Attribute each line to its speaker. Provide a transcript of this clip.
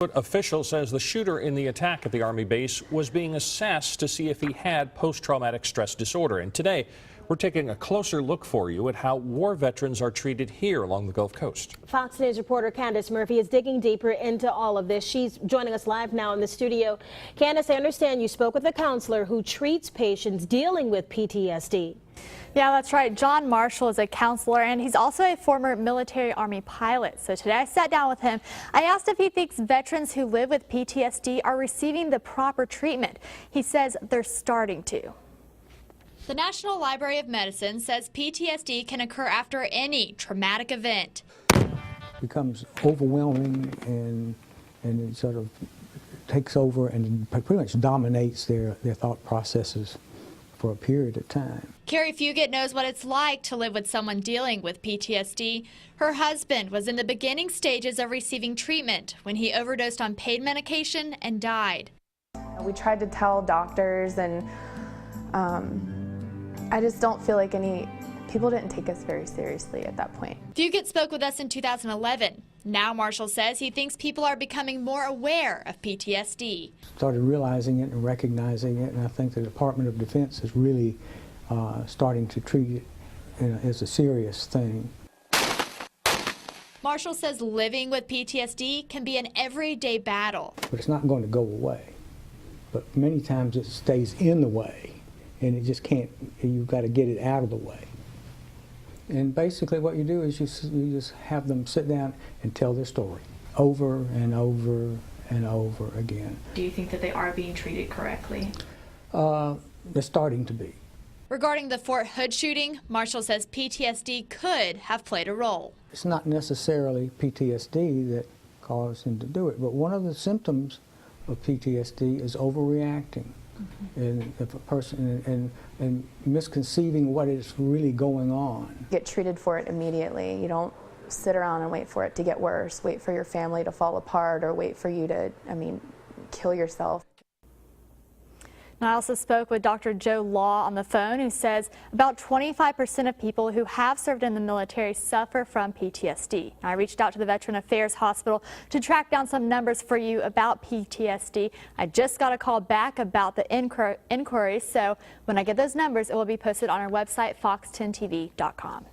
Speaker 1: Official says the shooter in the attack at the Army base was being assessed to see if he had post-traumatic stress disorder. And today, we're taking a closer look for you at how war veterans are treated here along the Gulf Coast.
Speaker 2: Fox News reporter Candace Murphy is digging deeper into all of this. She's joining us live now in the studio. Candace, I understand you spoke with a counselor who treats patients dealing with PTSD.
Speaker 3: Yeah, that's right. John Marshall is a counselor, and he's also a former military Army pilot. So today I sat down with him. I asked if he thinks veterans who live with PTSD are receiving the proper treatment. He says they're starting to.
Speaker 4: The National Library of Medicine says PTSD can occur after any traumatic event.
Speaker 5: It becomes overwhelming and it sort of takes over and pretty much dominates their thought processes for a period of time.
Speaker 4: Carrie Fugit knows what it's like to live with someone dealing with PTSD. Her husband was in the beginning stages of receiving treatment when he overdosed on pain medication and died.
Speaker 6: We tried to tell doctors, and I just don't feel like people didn't take us very seriously at that point.
Speaker 4: Fugit spoke with us in 2011. Now Marshall says he thinks people are becoming more aware of PTSD.
Speaker 5: Started realizing it and recognizing it, and I think the Department of Defense is really starting to treat it as a serious thing.
Speaker 4: Marshall says living with PTSD can be an everyday battle.
Speaker 5: But it's not going to go away. But many times it stays in the way, and it just can't, you've got to get it out of the way. And basically what you do is you just have them sit down and tell their story over and over and over again.
Speaker 7: Do you think that they are being treated correctly?
Speaker 5: They're starting to be.
Speaker 4: Regarding the Fort Hood shooting, Marshall says PTSD could have played a role.
Speaker 5: It's not necessarily PTSD that caused him to do it, but one of the symptoms of PTSD is overreacting. And if a person and misconceiving what is really going on.
Speaker 6: Get treated for it immediately. You don't sit around and wait for it to get worse, wait for your family to fall apart, or wait for you to, kill yourself.
Speaker 3: And I also spoke with Dr. Joe Law on the phone, who says about 25% of people who have served in the military suffer from PTSD. I reached out to the Veteran Affairs Hospital to track down some numbers for you about PTSD. I just got a call back about the inquiry, so when I get those numbers, it will be posted on our website, fox10tv.com.